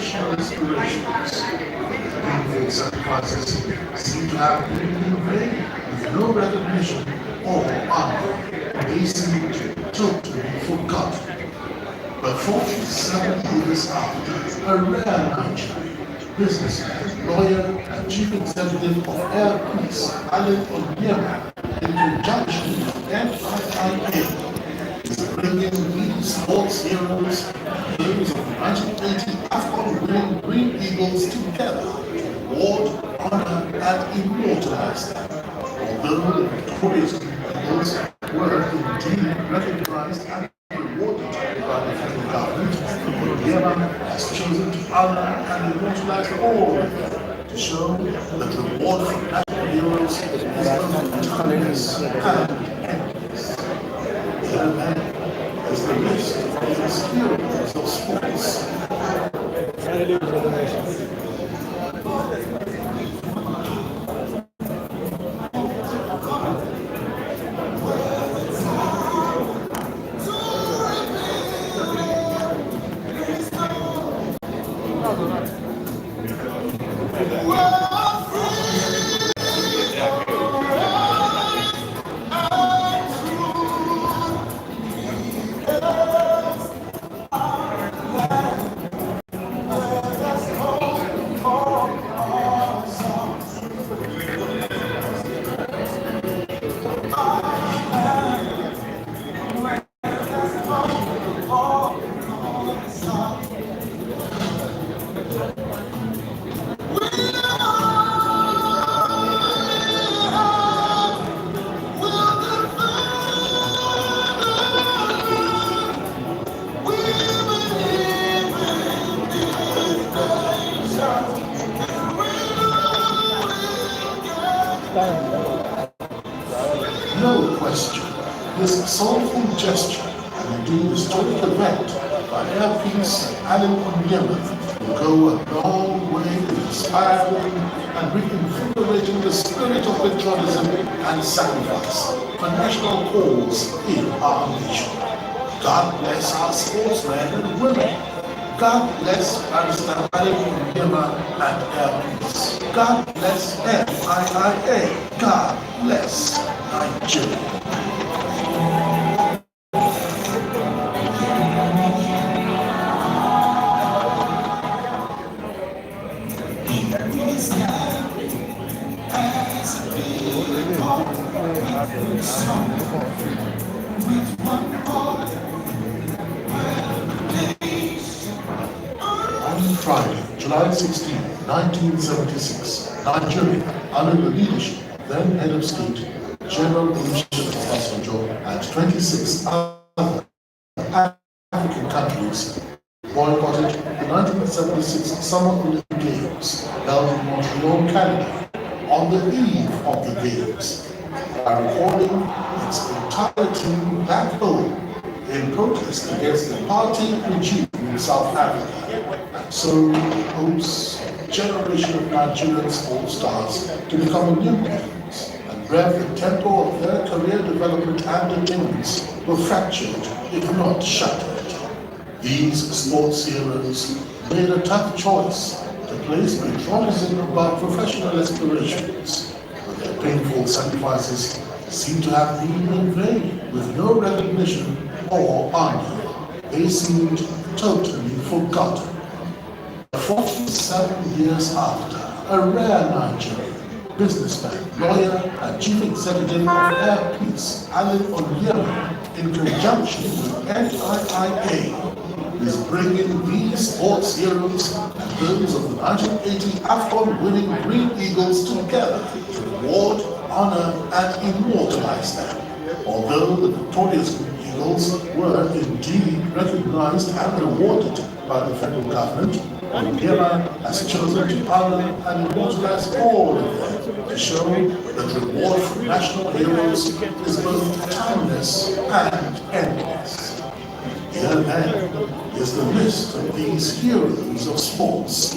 professional inspirations. Meaningful sacrifices seem to have been in vain with no recognition or honor. They seem totally forgotten. But 47 years after, a rare Nigerian businessman, lawyer, and chief executive of Air Peace, Alan Onyema, in conjunction with NIIA, is bringing these sports heroes and those of the 1980 AFCON winning Green Eagles together to reward, honor, and immortalize them. Although the victorious Eagles were indeed recognized and rewarded by the federal government, Onyema has chosen to honor and immortalize all of them to show that the reward for national heroes is both timeless and endless. Here is the list of these heroes of sports. No question, this soulful gesture and indeed historic event by Air Peace Alan Onyema will go a long way in inspiring and reinvigorating the spirit of patriotism and sacrifice for national cause in our nation. God bless our sportsmen and women. God bless Barrister Alan Onyema and Air Peace. God bless NIIA. God bless Nigeria. On Friday, July 16, 1976, Nigeria, under the leadership of then head of state, General Olusegun Obasanjo, and 26 other African countries, boycotted the 1976 Summer Olympic Games held in Montreal, Canada, on the eve of the Games, by recording its entire team back home in protest against the apartheid regime in South Africa, and so hopes a generation of Nigerian sports stars to become Olympians and rev the tempo of their career development and attainments were fractured, if not shattered. These sports heroes made a tough choice to place patriotism above professional aspirations, but their painful sacrifices seem to have been in vain with no recognition or honor. They seemed totally forgotten. 47 years after, a rare Nigerian businessman, lawyer, and chief executive of Air Peace, Alan Onyema, in conjunction with NIIA, is bringing these sports heroes and those of the 1980 AFCON winning Green Eagles together to reward, honor, and immortalize them. Although the victorious Green Eagles were indeed recognized and rewarded by the federal government, Onyema has chosen to honor and immortalize all of them to show that reward for national heroes is both timeless and endless. Here then is the list of these heroes of sports.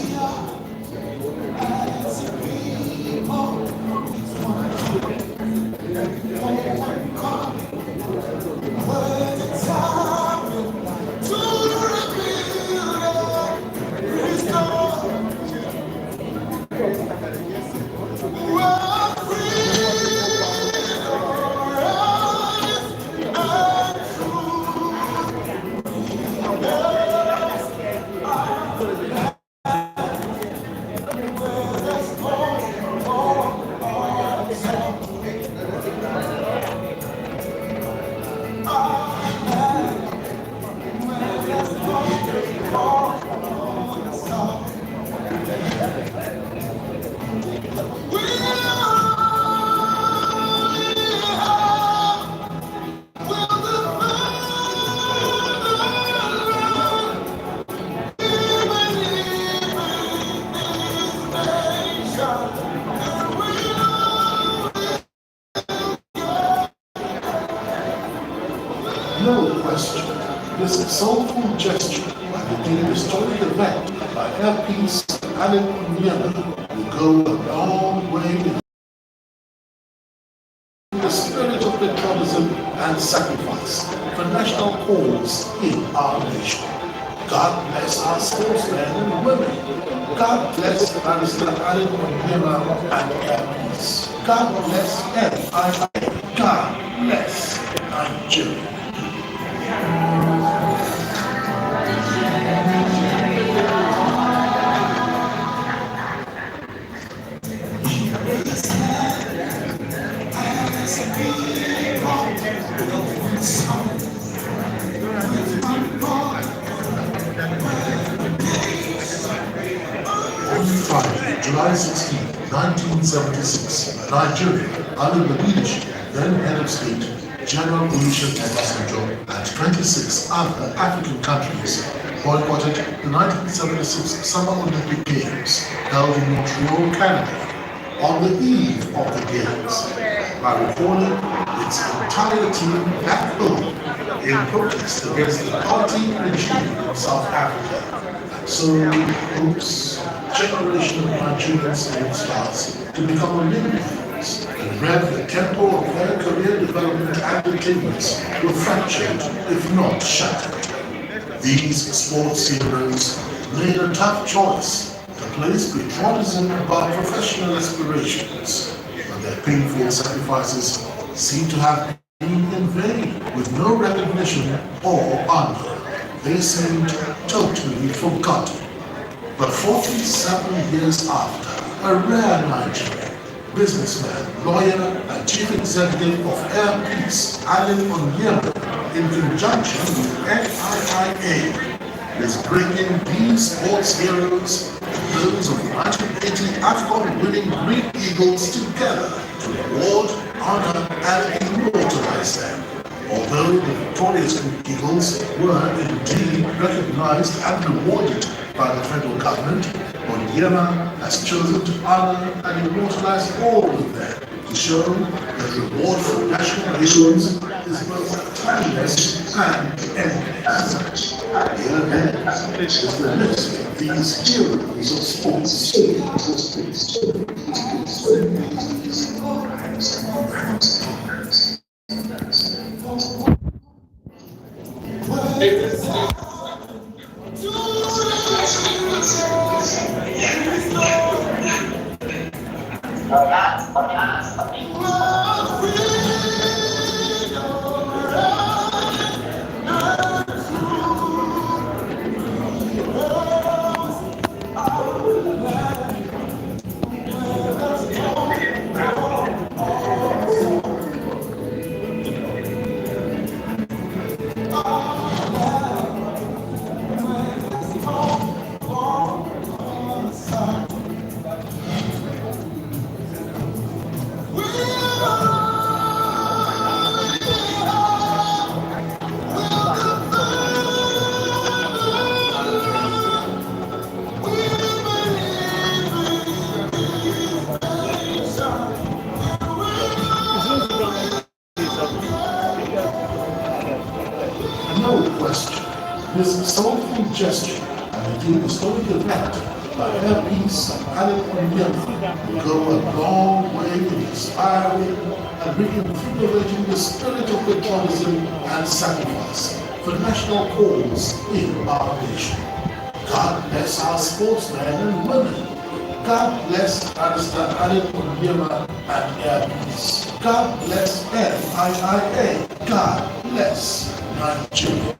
question. This soulful gesture and the historic event by Air Peace Alan Onyema will go a long way in the spirit of patriotism and sacrifice for national cause in our nation. God bless our sportsmen and women. God bless Barrister Alan Onyema and Air Peace. God bless FIA. God bless Nigeria. Friday, July 16, 1976, Nigeria, under the leadership, then head of state, General Olusegun Obasanjo, and 26 other African countries boycotted the 1976 Summer Olympic Games held in Montreal, Canada. On the eve of the Games, by recalling its entire team back home in protest against the party regime in South Africa. So hopes generation of Nigerian sports stars to become Olympians and rev the tempo of their career development and attainments were fractured, if not shattered. These sports heroes made a tough choice to place patriotism above professional aspirations, but their painful sacrifices seem to have been in vain, with no recognition or honor. They seemed totally forgotten. But 47 years after, a rare Nigerian businessman, lawyer, and chief executive of Air Peace, Alan Onyema, in conjunction with FIA, is bringing these sports heroes, those of the 1980 AFCON winning Green Eagles, together to reward, honor, and immortalize them. Although the victorious Green Eagles were indeed recognized and rewarded by the federal government, Onyema has chosen to honor and immortalize all of them to show that reward for national issues is both timeless and endless. Here then is the list of these heroes of sports. No question, this soulful gesture and indeed historic event by Air Peace Alan Onyema will go a long way in inspiring and reinvigorating the spirit of patriotism and sacrifice for national cause in our nation. God bless our sportsmen and women. God bless Barrister Alan Onyema and Air Peace. God bless FIA. God bless Nigeria.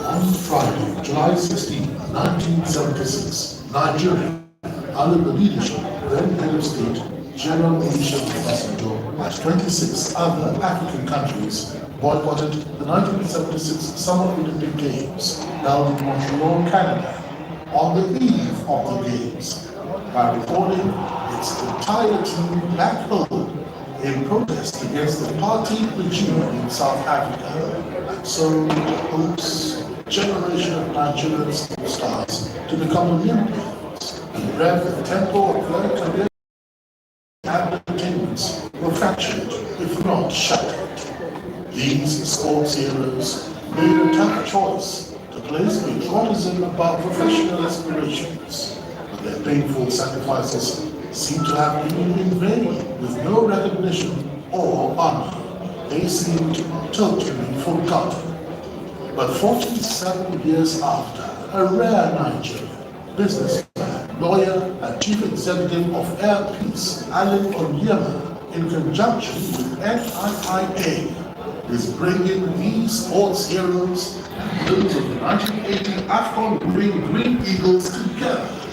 On Friday, July 16, 1976, Nigeria, under the leadership of then head of state, General Olusegun Obasanjo, and 26 other African countries boycotted the 1976 Summer Olympic Games held in Montreal, Canada. On the eve of the Games, by recording its entire team back home in protest against the party regime in South Africa, and so hopes a generation of Nigerian sports stars to become Olympians and rev the tempo of their career and attainments were fractured, if not shattered. These sports heroes made a tough choice to place patriotism above professional aspirations, but their painful sacrifices seem to have been in vain with no recognition or honor. They seemed totally forgotten. But 47 years after, a rare Nigerian businessman, lawyer, and chief executive of Air Peace, Alan Onyema, in conjunction with NIIA, is bringing these sports heroes and those of the 1980 AFCON Green Eagles together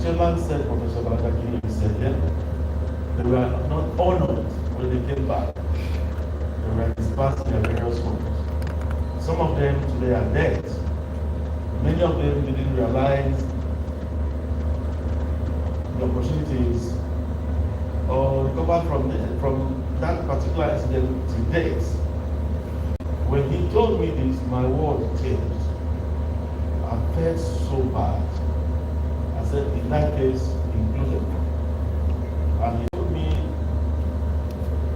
chairman said, Professor Balakaki, he said, yeah, they were not honored when they came back. They were dispersed in their various homes. Some of them today are dead. Many of them didn't realize the opportunities or recover from that particular incident to date. When he told me this, my world changed. I felt so bad. I said, in that case, included. And he told me,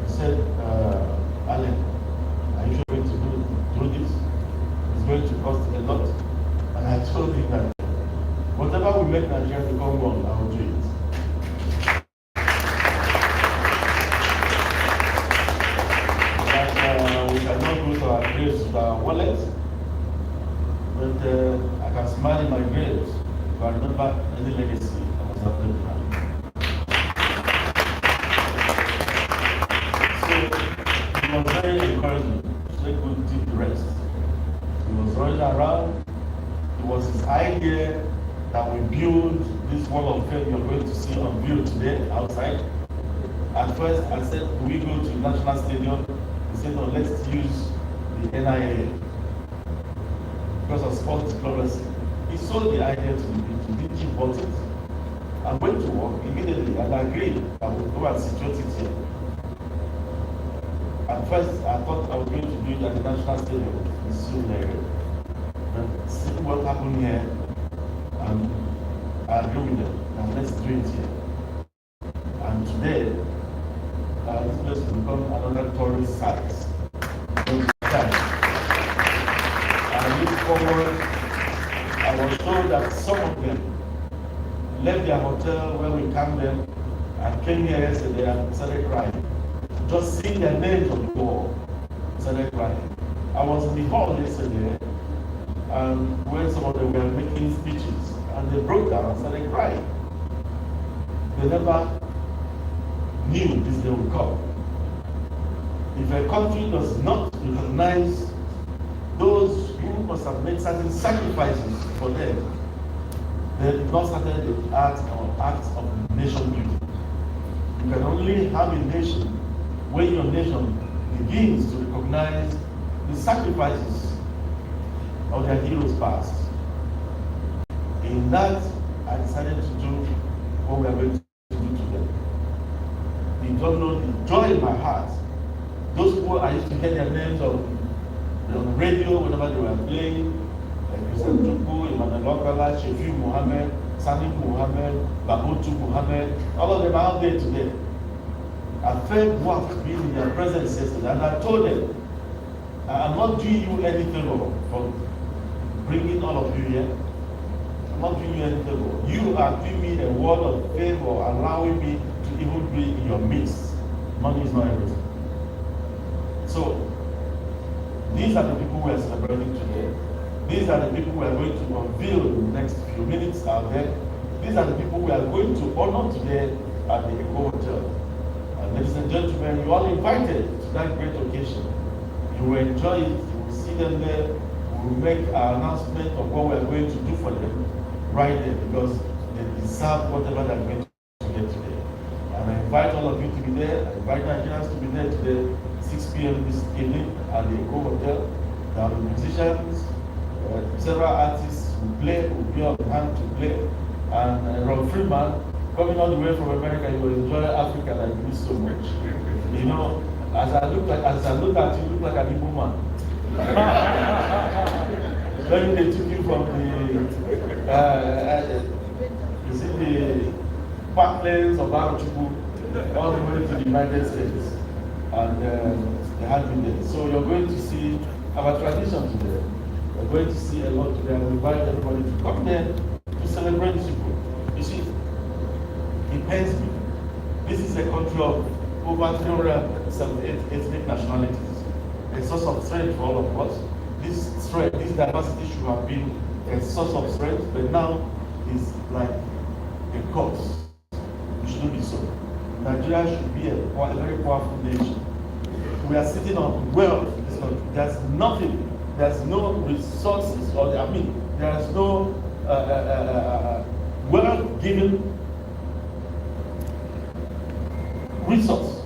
he said, Alan, are you sure going to do this? It's going to cost a lot. And I told him that whatever will make Nigeria become one, I will do it. We cannot go to our graves with our wallets, but I can smile in my graves if I remember any legacy I must have left behind. So it was very encouraging to take good deep rest. He was running around. It was his idea that we build this wall of fame you're going to see unveiled today outside. At first, I said, do we go to the National Stadium? He said, no, let's use the NIA because of sports diplomacy. He sold the idea to the DG bought it and went to work immediately and agreed that we'll go and situate it here. At first, I thought I was going to do it at the National Stadium in Surulere. But see what happened here, and I agree with them. And let's do it here. And today, this place will become another tourist site. I look forward. I was told that some of them left their hotel where we camped them and came here yesterday and started crying. Just seeing their names on the wall, started crying. I was in the hall yesterday, and when some of them were making speeches, and they broke down and started crying. They never knew this day would come. If a country does not recognize those who must have made certain sacrifices for them, they have not started the act of nation building. You can only have a nation when your nation begins to recognize the sacrifices of their heroes past. In that, I decided to do what we are going to do today. You don't know the joy in my heart. Those who I used to hear their names on the radio whenever they were playing, like Christian Tuku, Emmanuel Okala, Shefi Mohammed, Sani Mohammed, Babutu Mohammed, all of them are out there today. I felt what being in their presence yesterday, and I told them, I'm not doing you any favor for bringing all of you here. I'm not doing you any favor. You are doing me a word of favor, allowing me to even be in your midst. Money is not everything. So, these are the people we are celebrating today. These are the people we are going to unveil in the next few minutes out there. These are the people we are going to honor today at the Eco Hotel. And ladies and gentlemen, you are all invited to that great occasion. You will enjoy it, you will see them there. We will make our announcement of what we are going to do for them right there, because they deserve whatever they are going to get today. And I invite all of you to be there. I invite Nigerians to be there today, 6 p.m. this evening at the Eco Hotel. There will be musicians, several artists will be on hand to play. And Ron Freeman, coming all the way from America, you will enjoy Africa like this so much. You know, as I look at you, you look like an Igbo man. When they took you from the parklands of Arochukwu all the way to the United States, and they had me there. So you're going to see our tradition today. We're going to see a lot today, and we invite everybody to come there to celebrate this people. You see, it pains me. This is a country of over 378 ethnic nationalities. A source of strength for all of us. This strength, this diversity should have been a source of strength, but now is like a curse. It shouldn't be so. Nigeria should be a very powerful nation. We are sitting on wealth in this country. There's nothing, there's no resources, there's no well-given resource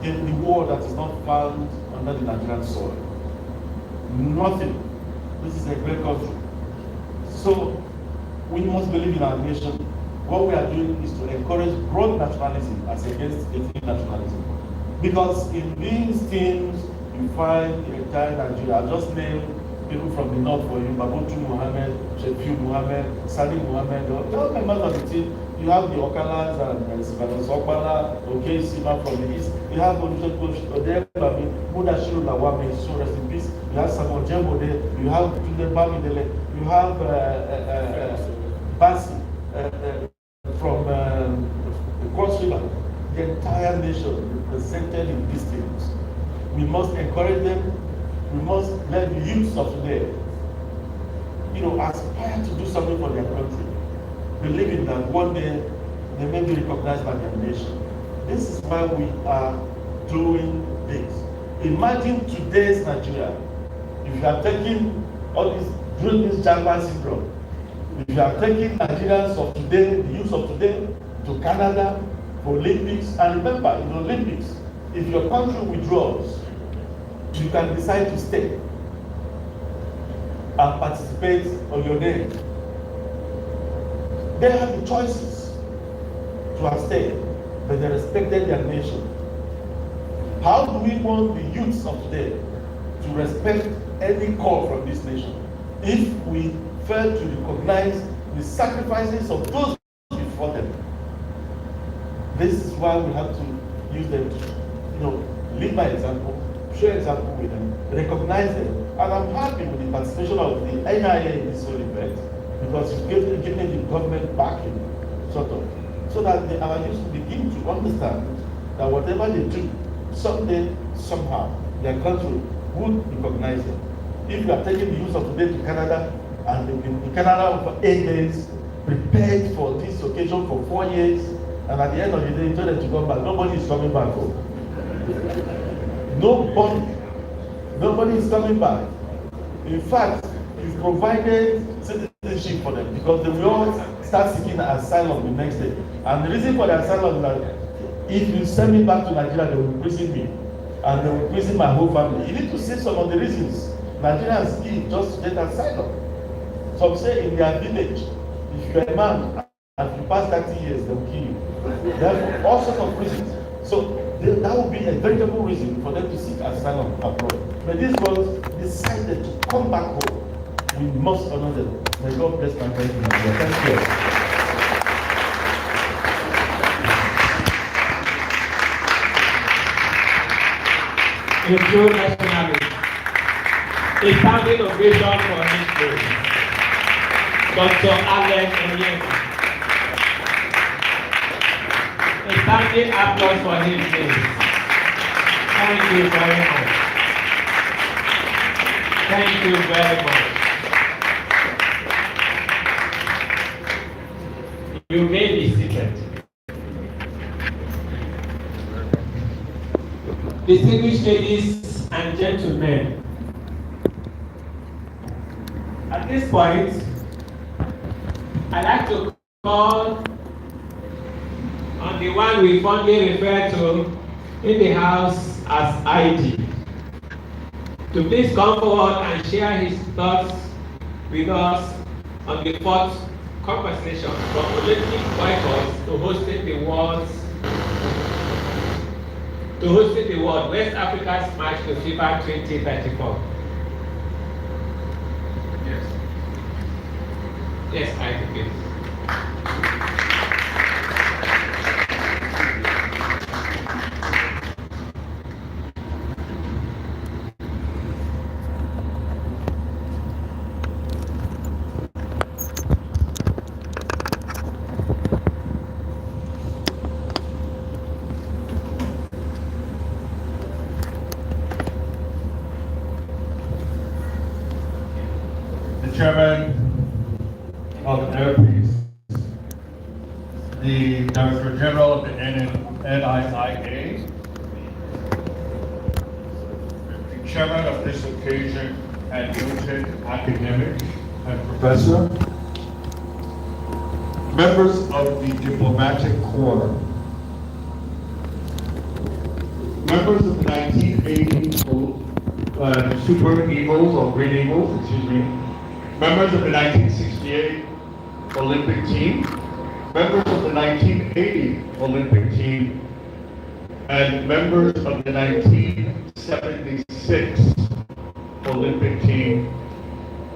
in the world that is not found under the Nigerian soil. Nothing. This is a great country. So we must believe in our nation. What we are doing is to encourage broad nationalism as against ethnic nationalism. Because in these teams, you find the entire Nigeria. I just named people from the north for you: Babutu Muhammad, Shefiu Muhammad, Sani Muhammad. They're all members of the team. You have the Okalas and Sibanos Okpala, okay, Sima from the east. You have Odebami, Mudashiru Lawame, so rest in peace. You have Samuel Jembode, you have Tunde Bamidele, you have Basi from the Cross River. The entire nation represented in these teams. We must encourage them. We must let the youths of today, aspire to do something for their country, believing that one day they may be recognized by their nation. This is why we are doing this. Imagine today's Nigeria. If you are taking all this, during this Jamba syndrome, if you are taking Nigerians of today, the youth of today, to Canada for Olympics, and remember, in the Olympics, if your country withdraws, you can decide to stay and participate on your name. They have the choices to have stayed, but they respected their nation. How do we want the youths of today to respect any call from this nation if we fail to recognize the sacrifices of those before them? This is why we have to use them to, lead by example, share example with them, recognize them. And I'm happy with the participation of the NIA in this whole event, because it's giving the government backing, sort of, so that our youth will begin to understand that whatever they do, someday, somehow, their country would recognize them. If you are taking the youth of today to Canada, and they've been in Canada for 8 days, prepared for this occasion for 4 years, and at the end of the day, you tell them to come back, nobody is coming back home. Nobody is coming back. In fact, you've provided citizenship for them, because they will all start seeking asylum the next day. And the reason for the asylum is that if you send me back to Nigeria, they will imprison me, and they will imprison my whole family. You need to see some of the reasons Nigerians give just to get asylum. Some say in their village, if you're a man and you pass 30 years, they will kill you. They have all sorts of reasons. So that would be a veritable reason for them to seek asylum abroad. But these ones decided to come back home. We must honor them. May God bless my country. Thank you. A true nationalist. A standing ovation for his praise. Dr. Alex Onyeka. A standing applause for his praise. Thank you very much. Thank you very much. You may be seated. Distinguished ladies and gentlemen, at this point, I'd like to call on the one we fondly refer to in the House as ID, to please come forward and share his thoughts with us on the fourth conversation from Olympic boycotts to hosting the world West Africa's march to FIFA 2034. Yes, I think it is. Chairman of Airpeace, the Director General of the NIA, the Chairman of this occasion and noted academic and professor, members of the diplomatic corps, members of the 1980 Super Eagles or Green Eagles, excuse me, members of the 1968 Olympic team, members of the 1980 Olympic team, and members of the 1976 Olympic team,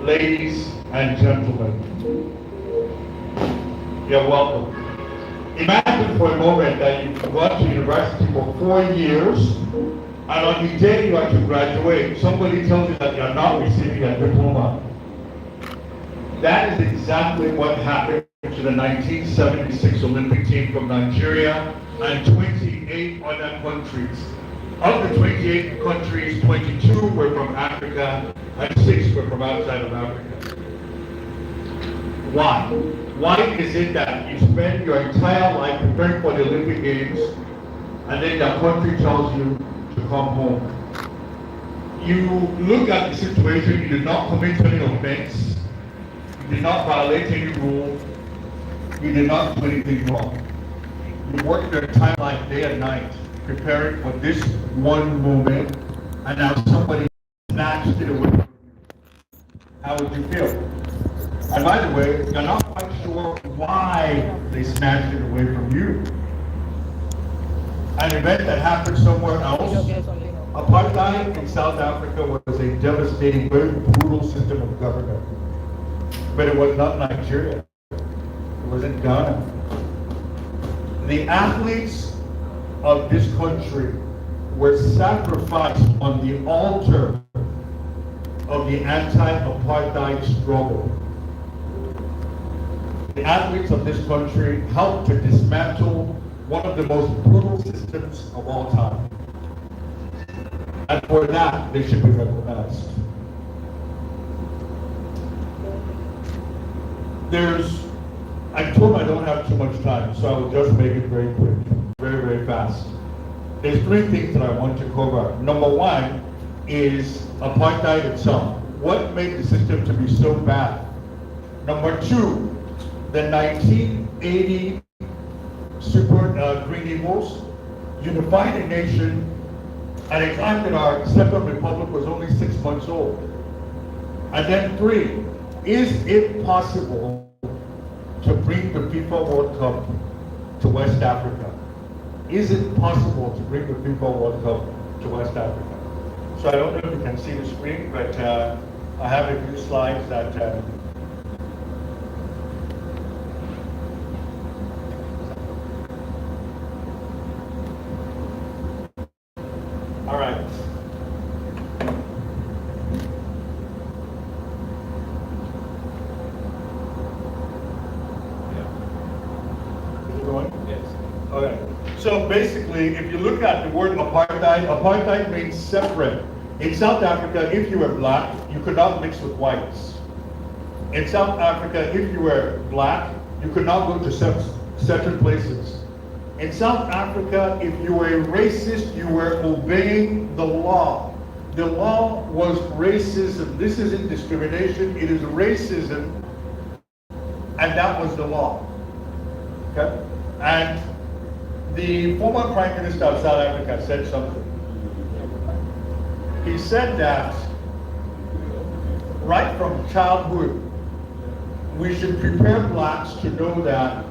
ladies and gentlemen, you're welcome. Imagine for a moment that you've gone to university for 4 years, and on the day you are to graduate, somebody tells you that you're not receiving a diploma. That is exactly what happened to the 1976 Olympic team from Nigeria and 28 other countries. Of the 28 countries, 22 were from Africa and 6 were from outside of Africa. Why? Why is it that you spend your entire life preparing for the Olympic Games and then the country tells you to come home? You look at the situation, you did not commit any offense, you did not violate any rule, you did not do anything wrong. You worked your entire life, day and night, preparing for this one moment, and now somebody snatched it away from you. How would you feel? And by the way, you're not quite sure why they snatched it away from you. An event that happened somewhere else, apartheid in South Africa was a devastating, very brutal system of government. But it was not Nigeria. It was in Ghana. The athletes of this country were sacrificed on the altar of the anti-apartheid struggle. The athletes of this country helped to dismantle one of the most brutal systems of all time. And for that, they should be recognized. I'm told I don't have too much time, so I will just make it very quick, very, very fast. There's 3 things that I want to cover. Number 1 is apartheid itself. What made the system to be so bad? Number 2, the 1980 Super Green Eagles unified a nation at a time that our Second Republic was only 6 months old. And then 3, is it possible to bring the FIFA World Cup to West Africa? Is it possible to bring the FIFA World Cup to West Africa? So I don't know if you can see the screen, but I have a few slides that all right. Okay. So basically, if you look at the word apartheid, apartheid means separate. In South Africa, if you were black, you could not mix with whites. In South Africa, if you were black, you could not go to certain places. In South Africa, if you were a racist, you were obeying the law. The law was racism. This isn't discrimination, it is racism. And that was the law. Okay? And the former Prime Minister of South Africa said something. He said that right from childhood, we should prepare blacks to know that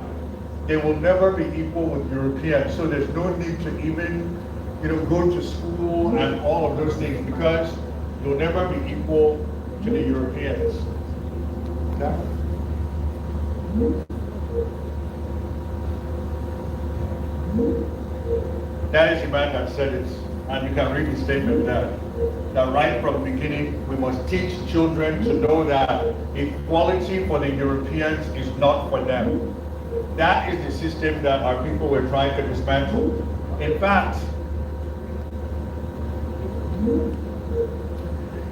they will never be equal with Europeans. So there's no need to even, go to school and all of those things, because you'll never be equal to the Europeans. Okay? That is the man that said it, and you can read the statement there. That right from the beginning, we must teach children to know that equality for the Europeans is not for them. That is the system that our people were trying to dismantle. In fact,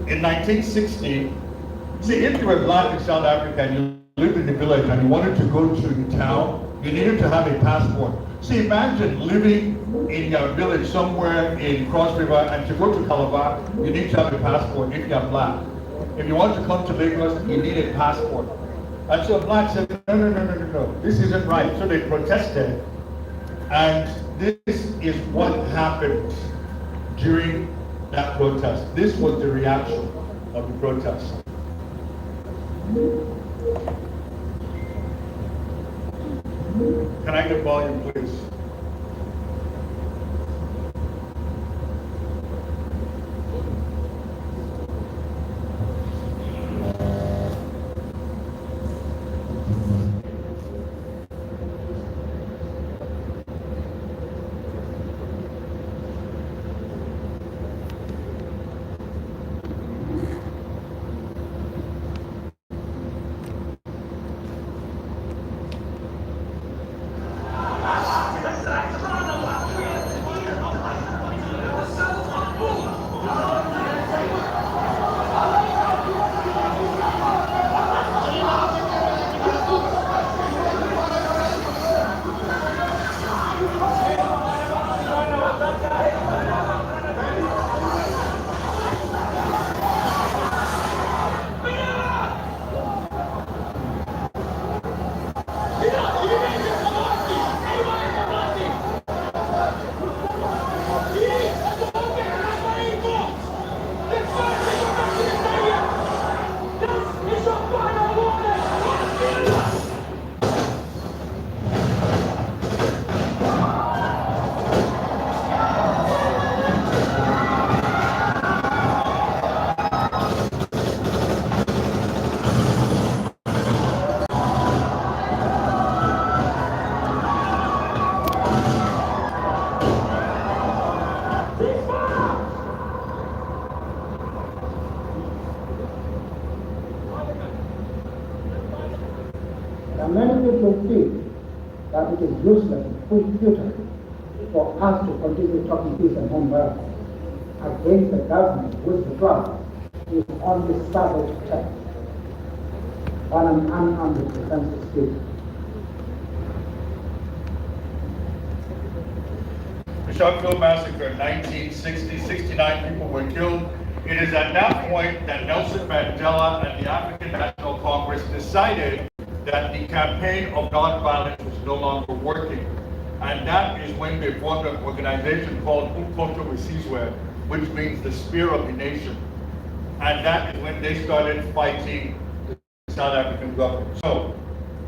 in 1960, see, if you were black in South Africa and you lived in the village and you wanted to go to the town, you needed to have a passport. See, imagine living in your village somewhere in Cross River, and to go to Calabar, you need to have a passport if you are black. If you want to come to Lagos, you need a passport. And so blacks said, no, this isn't right. So they protested. And this is what happened during that protest. This was the reaction of the protest. Can I get volume, please? Many people feel that it is useless and futile for us to continue talking peace and home violence against the government which the drug is only savage attack on an unarmed defenseless people. The Sharpeville Massacre in 1960, 69 people were killed. It is at that point that Nelson Mandela and the African National Congress decided that the campaign of nonviolence was no longer working. And that is when they formed an organization called Umkhonto weSizwe, which means the spear of the nation. And that is when they started fighting the South African government. So,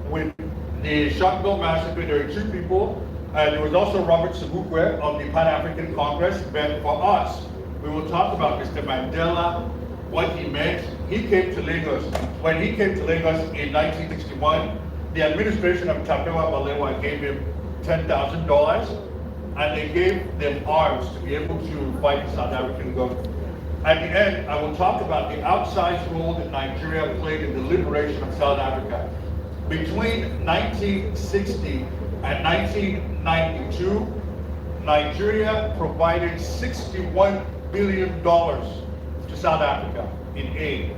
with the Sharpeville Massacre, there are two people. There was also Robert Sobukwe of the Pan-African Congress. But for us, we will talk about Mr. Mandela, what he meant. He came to Lagos. When he came to Lagos in 1961, the administration of Tapewa Balewa gave him $10,000, and they gave them arms to be able to fight the South African government. At the end, I will talk about the outsized role that Nigeria played in the liberation of South Africa. Between 1960 and 1992, Nigeria provided $61 billion to South Africa in aid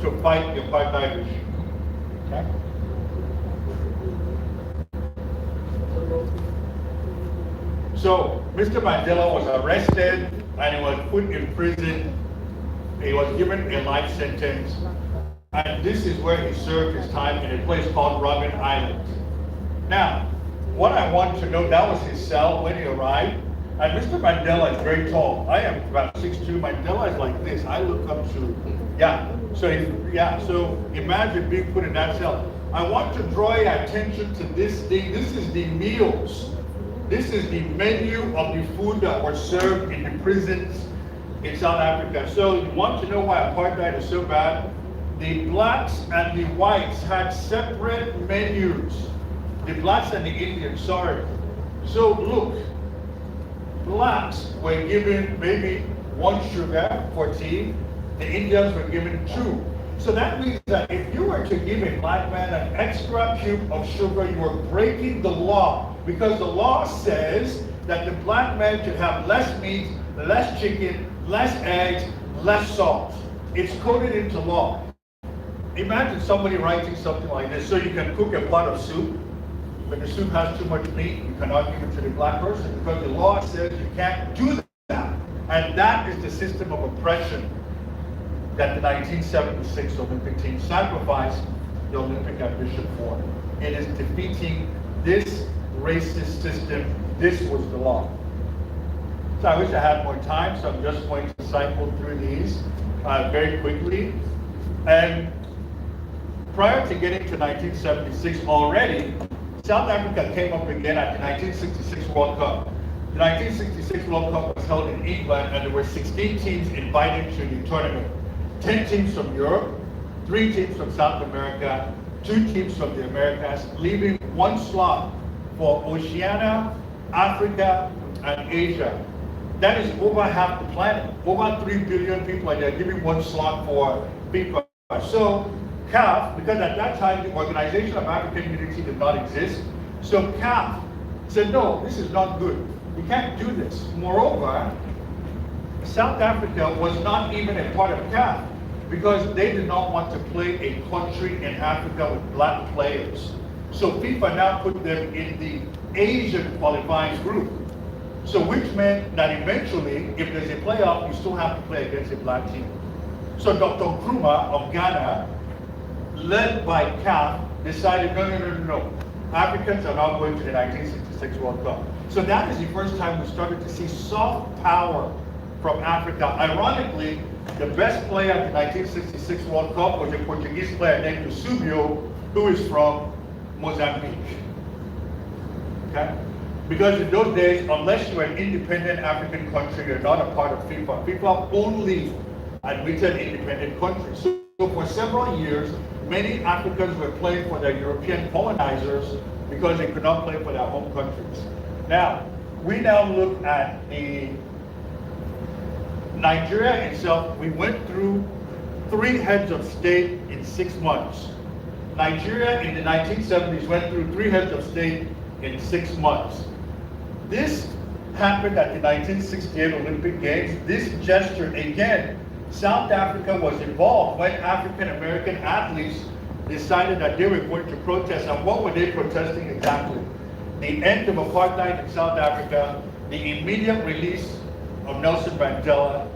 to fight the apartheid regime. Okay? So, Mr. Mandela was arrested and he was put in prison. He was given a life sentence. And this is where he served his time in a place called Robben Island. Now, what I want to know, that was his cell when he arrived. And Mr. Mandela is very tall. I am about 6'2". Mandela is like this. I look up to, So imagine being put in that cell. I want to draw your attention to this thing. This is the meals. This is the menu of the food that was served in the prisons in South Africa. So you want to know why apartheid is so bad? The blacks and the whites had separate menus. The blacks and the Indians, sorry. So look, blacks were given maybe 1 sugar for tea. The Indians were given 2. So that means that if you were to give a black man an extra cube of sugar, you were breaking the law. Because the law says that the black man should have less meat, less chicken, less eggs, less salt. It's coded into law. Imagine somebody writing something like this. So you can cook a pot of soup. When the soup has too much meat, you cannot give it to the black person because the law says you can't do that. And that is the system of oppression that the 1976 Olympic team sacrificed the Olympic ambition for. It is defeating this racist system. This was the law. So I wish I had more time, so I'm just going to cycle through these very quickly. And prior to getting to 1976, already, South Africa came up again at the 1966 World Cup. The 1966 World Cup was held in England, and there were 16 teams invited to the tournament. 10 teams from Europe, 3 teams from South America, 2 teams from the Americas, leaving 1 slot for Oceania, Africa, and Asia. That is over half the planet. Over 3 billion people are there, giving 1 slot for FIFA. So CAF, because at that time the Organization of African Unity did not exist, so CAF said, no, this is not good. You can't do this. Moreover, South Africa was not even a part of CAF because they did not want to play a country in Africa with black players. So FIFA now put them in the Asian qualifying group. So which meant that eventually, if there's a playoff, you still have to play against a black team. So Dr. Nkrumah of Ghana, led by CAF, decided, no. Africans are not going to the 1966 World Cup. So that is the first time we started to see soft power from Africa. Ironically, the best player at the 1966 World Cup was a Portuguese player named Eusebio, who is from Mozambique. Okay? Because in those days, unless you're an independent African country, you're not a part of FIFA. FIFA only admitted independent countries. So for several years, many Africans were playing for their European colonizers because they could not play for their home countries. Now, we now look at the Nigeria itself. We went through 3 heads of state in 6 months. Nigeria in the 1970s went through 3 heads of state in 6 months. This happened at the 1968 Olympic Games. This gesture, again, South Africa was involved when African American athletes decided that they were going to protest. And what were they protesting exactly? The end of apartheid in South Africa, the immediate release of Nelson Mandela,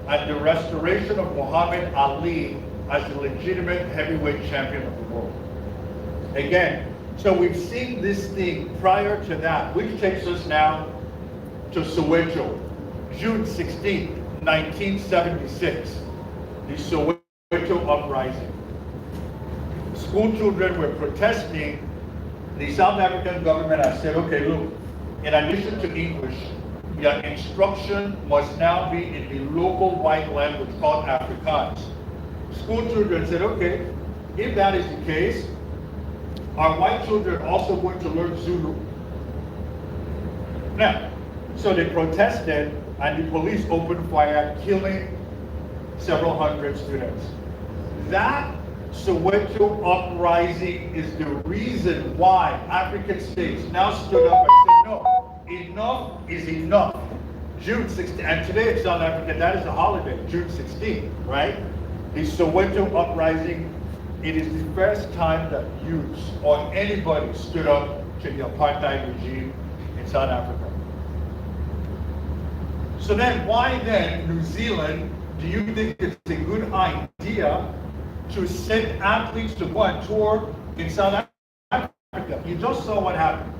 and the restoration of Muhammad Ali as the legitimate heavyweight champion of the world. Again, so we've seen this thing prior to that, which takes us now to Soweto, June 16, 1976, the Soweto uprising. School children were protesting. The South African government has said, okay, look, in addition to English, your instruction must now be in the local white language called Afrikaans. School children said, okay, if that is the case, are white children also going to learn Zulu? Now, so they protested and the police opened fire, killing several hundred students. That Soweto uprising is the reason why African states now stood up and said, no, enough is enough. June 16, and today in South Africa, that is a holiday, June 16, right? The Soweto uprising, it is the first time that youths or anybody stood up to the apartheid regime in South Africa. So then, why then, New Zealand, do you think it's a good idea to send athletes to go and tour in South Africa? You just saw what happened.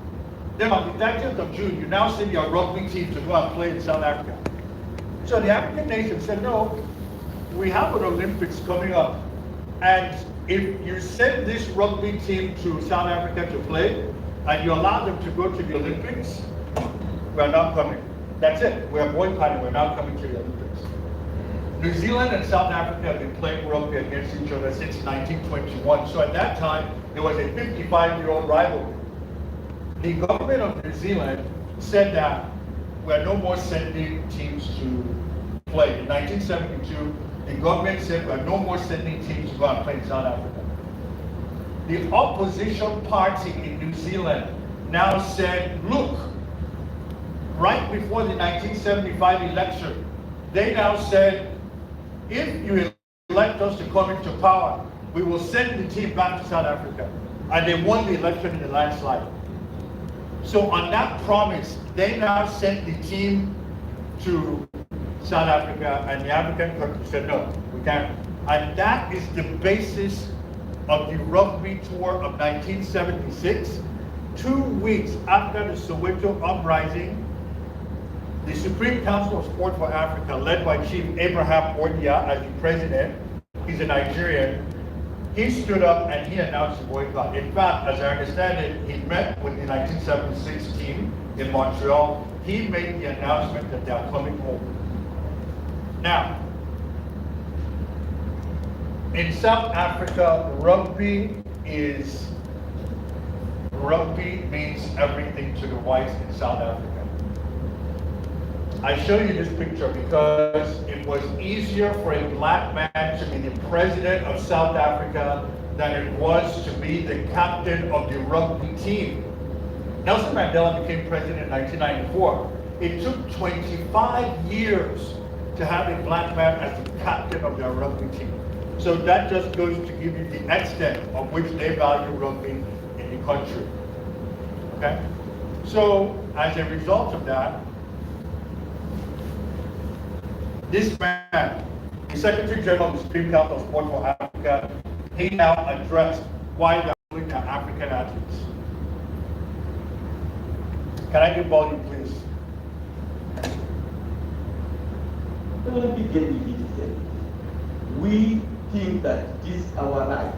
Then on the 30th of June, you now send your rugby team to go and play in South Africa. So the African nation said, no, we have an Olympics coming up. And if you send this rugby team to South Africa to play, and you allow them to go to the Olympics, we're not coming. That's it. We're boycotting. We're not coming to the Olympics. New Zealand and South Africa have been playing rugby against each other since 1921. So at that time, there was a 55-year-old rivalry. The government of New Zealand said that we're no more sending teams to play. In 1972, the government said we're no more sending teams to go and play in South Africa. The opposition party in New Zealand now said, look, right before the 1975 election, they now said, if you elect us to come into power, we will send the team back to South Africa. And they won the election in a landslide. So on that promise, they now sent the team to South Africa, and the African country said, no, we can't. And that is the basis of the rugby tour of 1976, 2 weeks after the Soweto uprising, the Supreme Council of Sport for Africa, led by Chief Abraham Ordia as the president, he's a Nigerian, he stood up and he announced the boycott. In fact, as I understand it, he met with the 1976 team in Montreal. He made the announcement that they are coming home. Now, in South Africa, rugby means everything to the whites in South Africa. I show you this picture because it was easier for a black man to be the president of South Africa than it was to be the captain of the rugby team. Nelson Mandela became president in 1994. It took 25 years to have a black man as the captain of their rugby team. So that just goes to give you the extent of which they value rugby in the country. Okay? So as a result of that, this man, the Secretary General of the Supreme Council of Sport for Africa, he now addressed why they're looking at African athletes. Can I get volume, please? Let me get it said. We think that this is our right.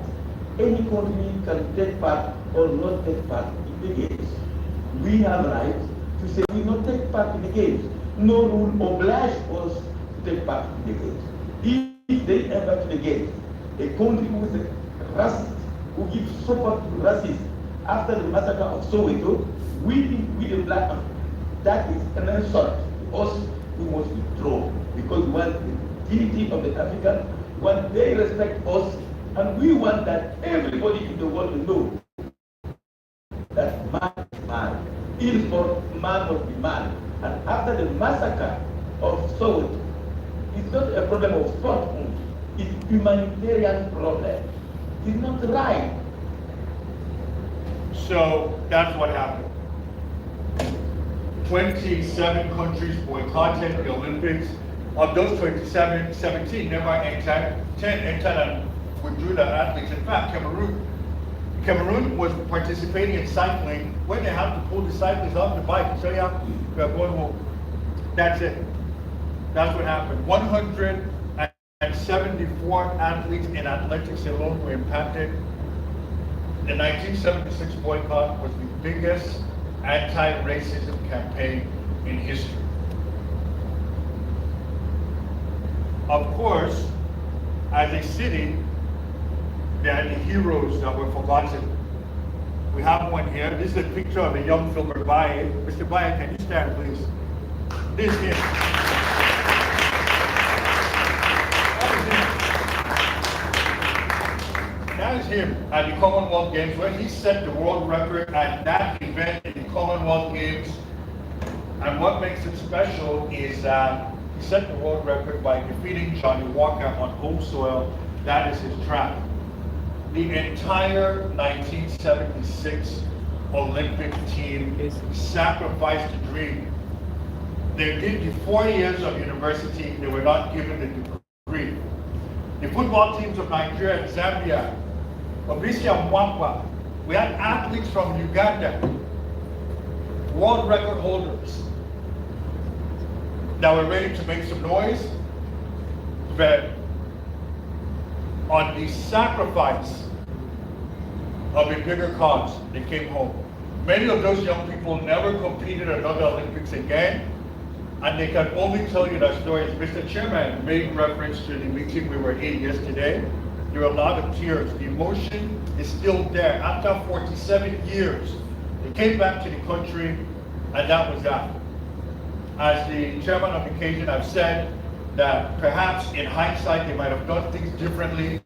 Any country can take part or not take part in the games. We have right to say we not take part in the games. No rule obliges us to take part in the games. If they enter to the games, a country who is a racist, who gives support to racists after the massacre of Soweto, we think we the black man, that is an insult to us. We must withdraw because we want the dignity of the African, want they respect us, and we want that everybody in the world will know that man is man. In sport, man must be man. And after the massacre of Soweto, it's not a problem of sport only. It's a humanitarian problem. It's not right. So that's what happened. 27 countries boycotted the Olympics. Of those 27, 17 never entered. 10 entered and withdrew their athletes. In fact, Cameroon was participating in cycling when they had to pull the cyclists off the bike and say, yeah, we are going home. That's it. That's what happened. 174 athletes in athletics alone were impacted. The 1976 boycott was the biggest anti-racism campaign in history. Of course, as a city, there are the heroes that were forgotten. We have one here. This is a picture of a young filmer, Baye. Mr. Baye, can you stand, please? This is him. That is him at the Commonwealth Games when he set the world record at that event in the Commonwealth Games. And what makes it special is that he set the world record by defeating Johnny Walker on home soil. That is his track. The entire 1976 Olympic team sacrificed the dream. They did the 4 years of university, they were not given the degree. The football teams of Nigeria and Zambia, Obisia Mwamba, we had athletes from Uganda, world record holders, that were ready to make some noise, but on the sacrifice of a bigger cause, they came home. Many of those young people never competed at another Olympics again, and they can only tell you that story. As Mr. Chairman made reference to the meeting we were in yesterday, there were a lot of tears. The emotion is still there. After 47 years, they came back to the country, and that was that. As the chairman of the occasion, I've said that perhaps in hindsight they might have done things differently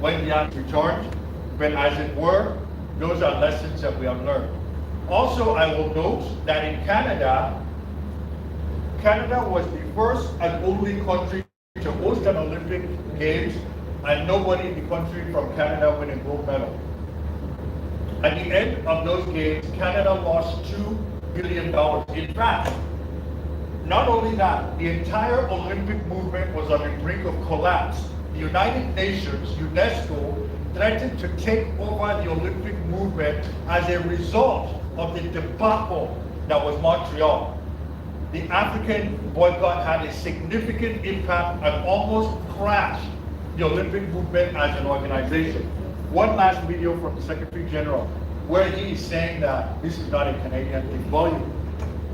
when the act returned, but as it were, those are lessons that we have learned. Also, I will note that in Canada, Canada was the first and only country to host an Olympic Games, and nobody in the country from Canada won a gold medal. At the end of those games, Canada lost $2 billion. In fact, not only that, the entire Olympic movement was on the brink of collapse. The United Nations, UNESCO, threatened to take over the Olympic movement as a result of the debacle that was Montreal. The African boycott had a significant impact and almost crashed the Olympic movement as an organization. One last video from the Secretary General, where he is saying that this is not a Canadian thing. Volume.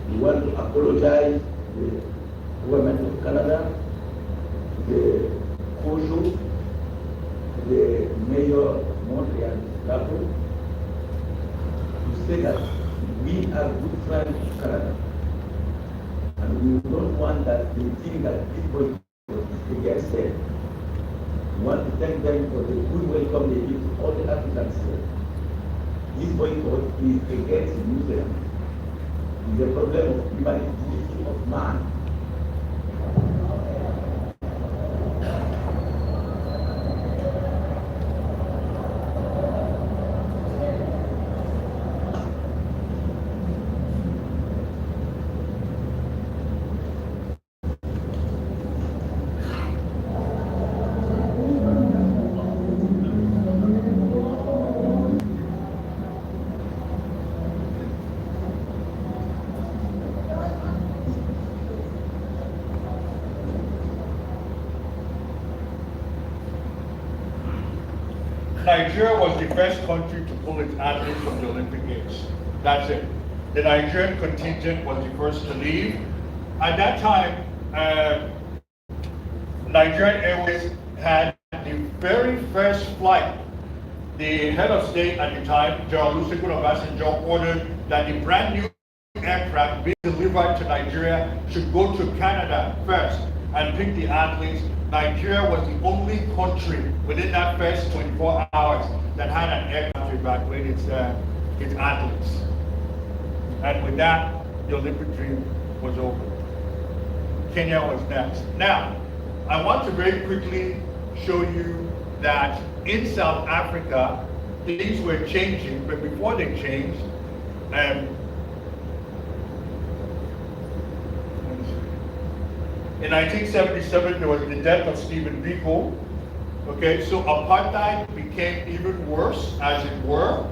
We want to apologize to the government of Canada, the COJO, the mayor of Montreal, to say that we are good friends of Canada. And we don't want that they think that this boycott is against them. We want to thank them for the good welcome they give to all the Africans here. This boycott is against New Zealand. It's a problem of humanity, of man. Nigeria was the first country to pull its athletes from the Olympic Games. That's it. The Nigerian contingent was the first to leave. At that time, Nigerian Airways had the very first flight. The head of state at the time, General Olusegun Obasanjo, ordered that the brand new aircraft being delivered to Nigeria should go to Canada first and pick the athletes. Nigeria was the only country within that first 24 hours that had an aircraft to evacuate its athletes. And with that, the Olympic dream was over. Kenya was next. Now, I want to very quickly show you that in South Africa, things were changing, but before they changed, in 1977, there was the death of Stephen Biko. Okay, so apartheid became even worse, as it were.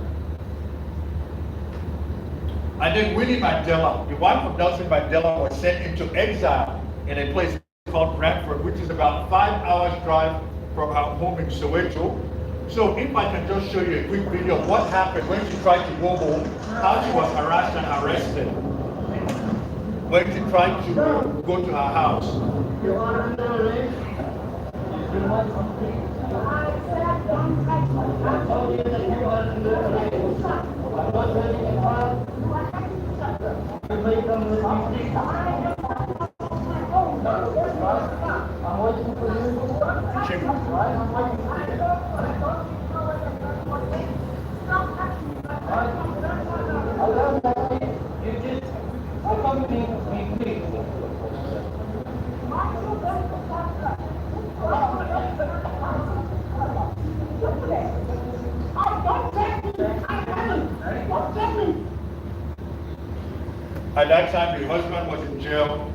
And then Winnie Mandela, the wife of Nelson Mandela, was sent into exile in a place called Brantford, which is about 5 hours drive from her home in Soweto. So if I can just show you a quick video of what happened when she tried to go home, how she was harassed and arrested when she tried to go to her house. At that time, the husband was in jail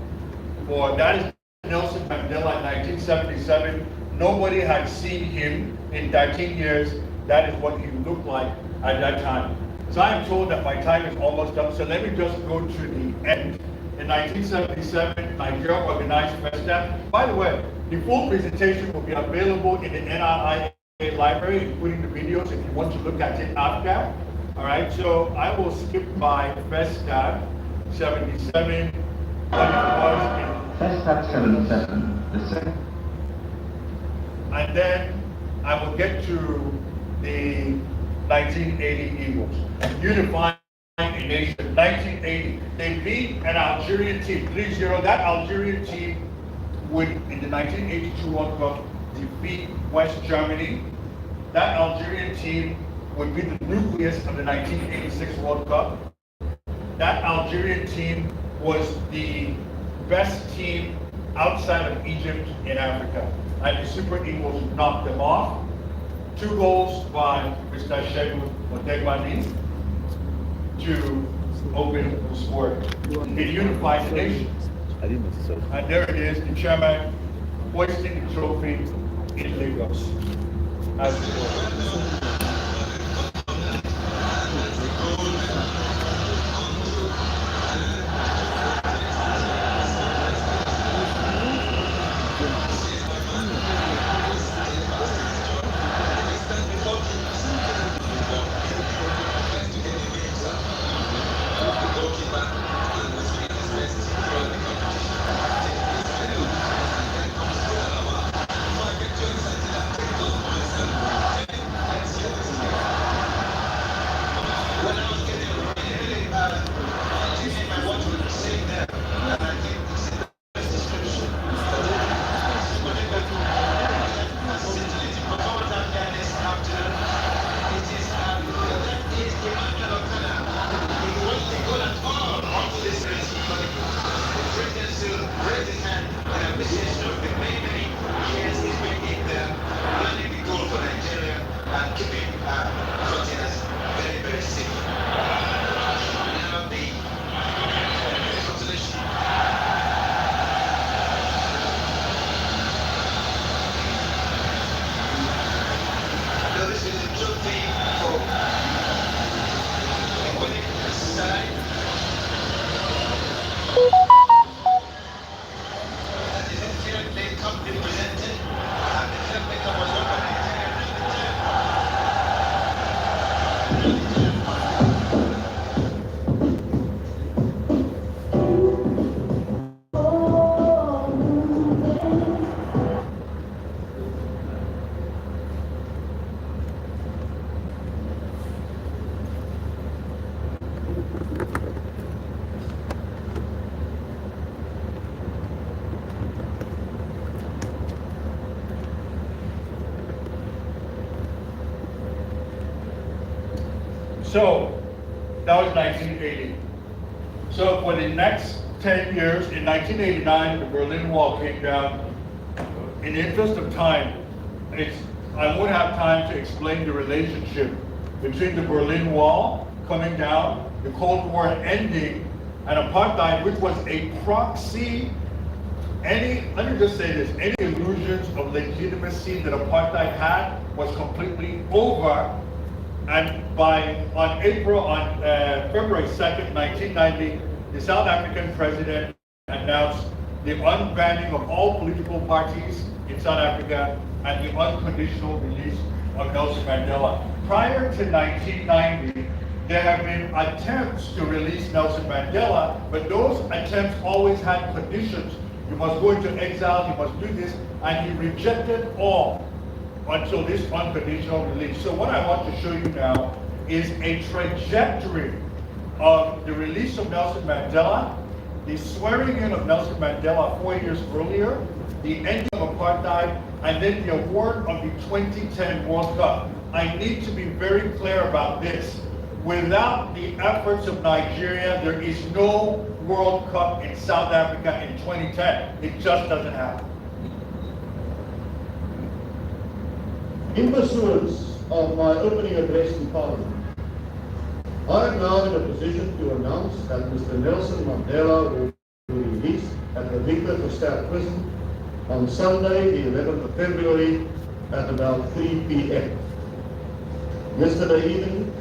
for, that is Nelson Mandela in 1977. Nobody had seen him in 13 years. That is what he looked like at that time. So I am told that my time is almost up, so let me just go to the end. In 1977, Nigeria organized FESTA. By the way, the full presentation will be available in the NRIA library, including the videos if you want to look at it after. All right, so I will skip by FESTA 77, what it was in FESTA 77, the second. And then I will get to the 1980 Eagles, unifying a nation. 1980, they beat an Algerian team 3-0. That Algerian team would, in the 1982 World Cup, defeat West Germany. That Algerian team would be the nucleus of the 1986 World Cup. That Algerian team was the best team outside of Egypt in Africa. And the Super Eagles knocked them off. 2 goals by Mr. Shegun Odegbani to open the sport. It unified the nation. And there it is, the chairman hoisting the trophy in Lagos. As it was. and keeping containers very, very safe. Now the reconciliation. Now this is the trophy for the winning side. That is the Interior Play Company presented, and the filmmaker was open in So, that was 1980. So for the next 10 years, in 1989, the Berlin Wall came down. In the interest of time, I won't have time to explain the relationship between the Berlin Wall coming down, the Cold War ending, and apartheid, which was a proxy. Let me just say this, any illusions of legitimacy that apartheid had was completely over. And on February 2nd, 1990, the South African president announced the unbanning of all political parties in South Africa and the unconditional release of Nelson Mandela. Prior to 1990, there have been attempts to release Nelson Mandela, but those attempts always had conditions. You must go into exile, you must do this, and he rejected all until this unconditional release. So what I want to show you now is a trajectory of the release of Nelson Mandela, the swearing in of Nelson Mandela 4 years earlier, the ending of apartheid, and then the award of the 2010 World Cup. I need to be very clear about this. Without the efforts of Nigeria, there is no World Cup in South Africa in 2010. It just doesn't happen. In pursuance of my opening address in Parliament, I am now in a position to announce that Mr. Nelson Mandela will be released at the Victor Verster prison on Sunday, the 11th of February at about 3 p.m. Yesterday evening,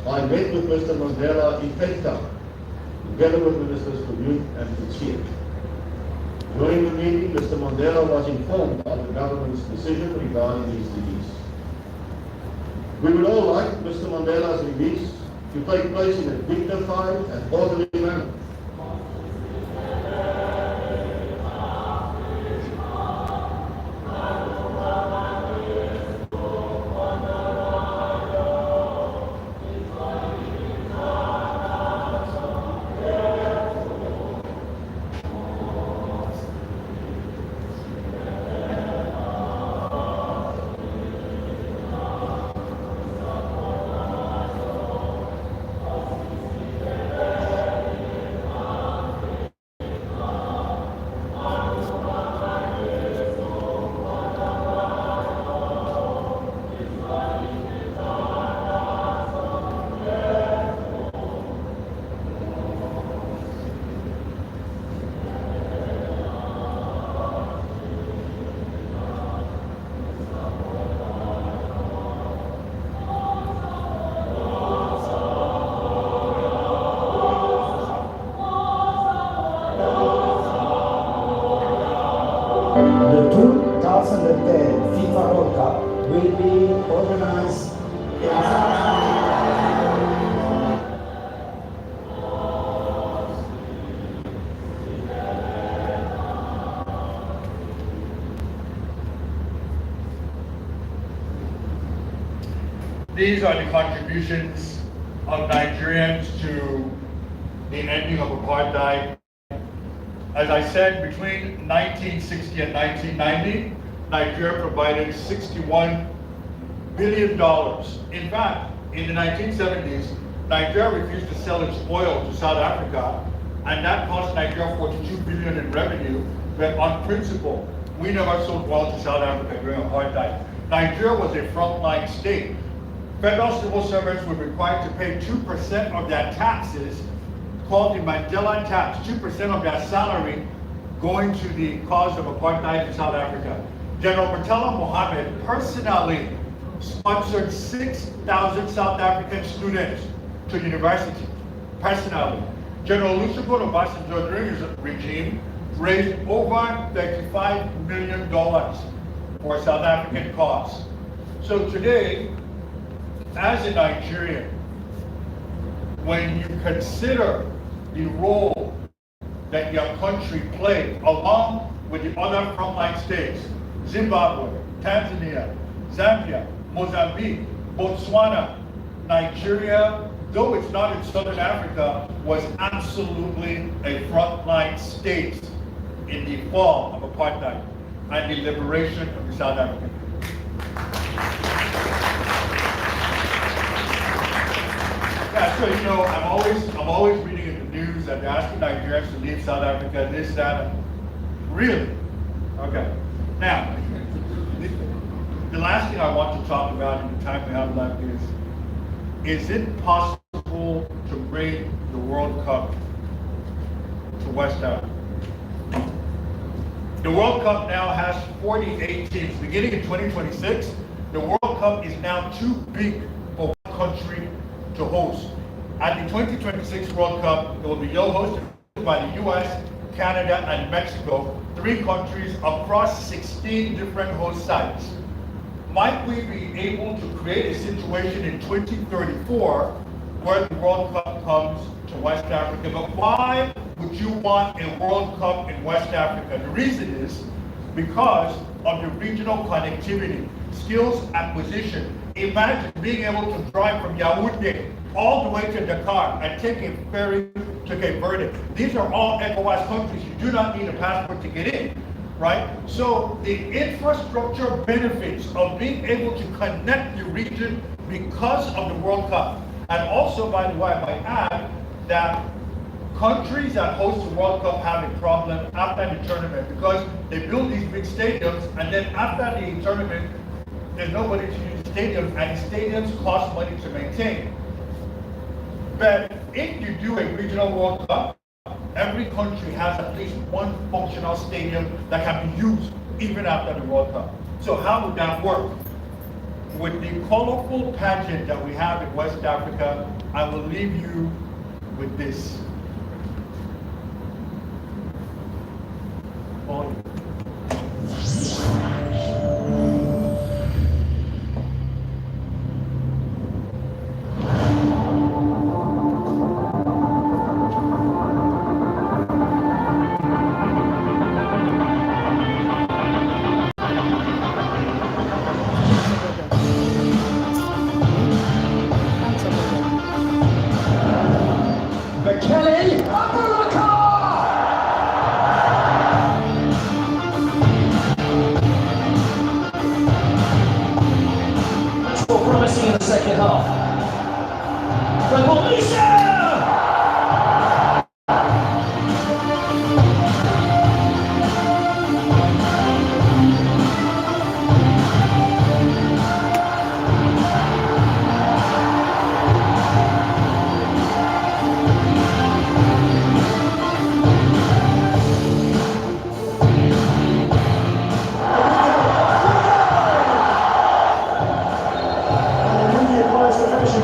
I met with Mr. Mandela in Cape Town, together with Ministers for Youth and Culture. During the meeting, Mr. Mandela was informed of the government's decision regarding his release. We would all like Mr. Mandela's release to take place in a dignified and orderly manner. The 2010 FIFA World Cup will be organized in These are the contributions of Nigerians to the ending of apartheid. As I said, between 1960 and 1990, Nigeria provided $61 billion. In fact, in the 1970s, Nigeria refused to sell its oil to South Africa, and that cost Nigeria $42 billion in revenue, but on principle, we never sold oil to South Africa during apartheid. Nigeria was a frontline state. federal civil servants were required to pay 2% of their taxes, called the Mandela tax, 2% of their salary going to the cause of apartheid in South Africa. General Murtala Mohammed personally sponsored 6,000 South African students to university, personally. General Olusegun Obasanjo during his regime raised over $35 million for South African cause. So today, as a Nigerian, when you consider the role that your country played along with the other frontline states, Zimbabwe, Tanzania, Zambia, Mozambique, Botswana, Nigeria, though it's not in Southern Africa, was absolutely a frontline state in the fall of apartheid and the liberation of the South African people. Yeah, so you know, I'm always reading in the news that they're asking Nigerians to leave South Africa, this, that. Really? Okay. Now, the last thing I want to talk about in the time we have left is it possible to bring the World Cup to West Africa? The World Cup now has 48 teams. Beginning in 2026, the World Cup is now too big for one country to host. At the 2026 World Cup, it will be hosted by the US, Canada, and Mexico, 3 countries across 16 different host sites. Might we be able to create a situation in 2034 where the World Cup comes to West Africa? But why would you want a World Cup in West Africa? The reason is because of the regional connectivity, skills acquisition. Imagine being able to drive from Yaoundé all the way to Dakar and take a ferry to Cape Verde. These are all ECOWAS countries. You do not need a passport to get in, right? So the infrastructure benefits of being able to connect the region because of the World Cup. And also, by the way, I might add that countries that host the World Cup have a problem after the tournament because they build these big stadiums and then after the tournament, there's nobody to use the stadiums and the stadiums cost money to maintain. But if you do a regional World Cup, every country has at least one functional stadium that can be used even after the World Cup. So how would that work? With the colorful pageant that we have in West Africa, I will leave you with this. Promising in the second half. Revolution!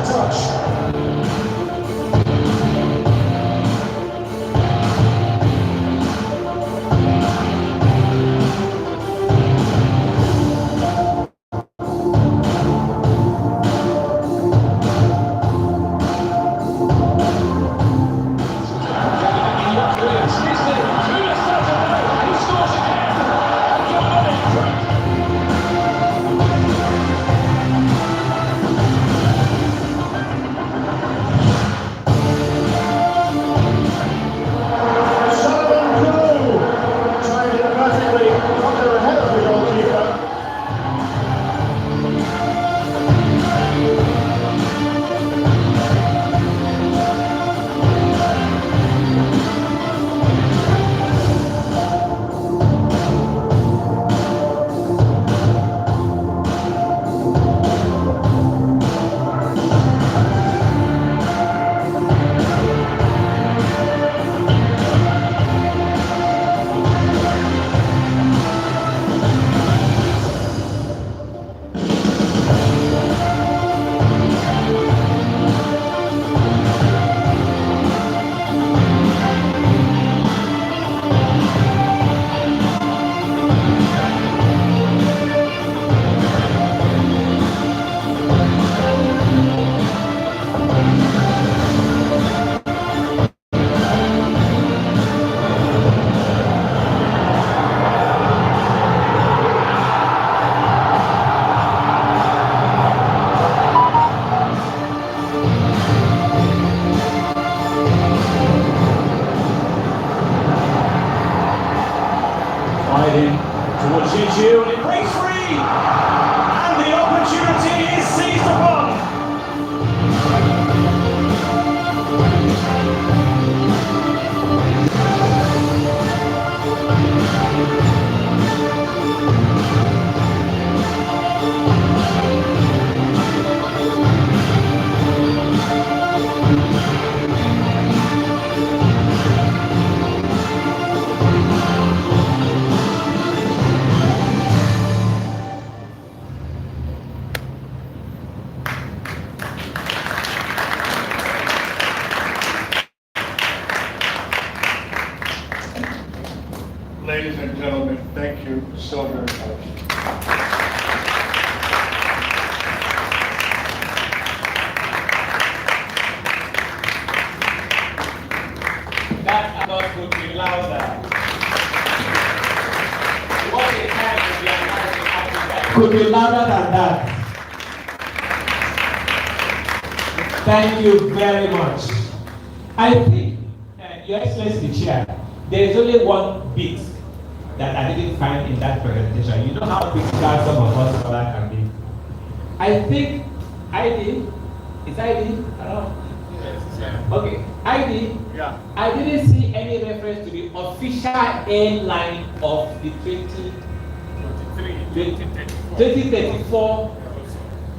Touch. so very much. That applause could be louder. What a time to be alive in Africa. Could be louder than that. Thank you very much. I think, Your Excellency the Chair, there is only one bit that I didn't find in that presentation. You know how critical some of us scholars can be. I think ID, is ID? I don't know. Okay, ID. Yeah. I didn't see any reference to the official airline of the 2034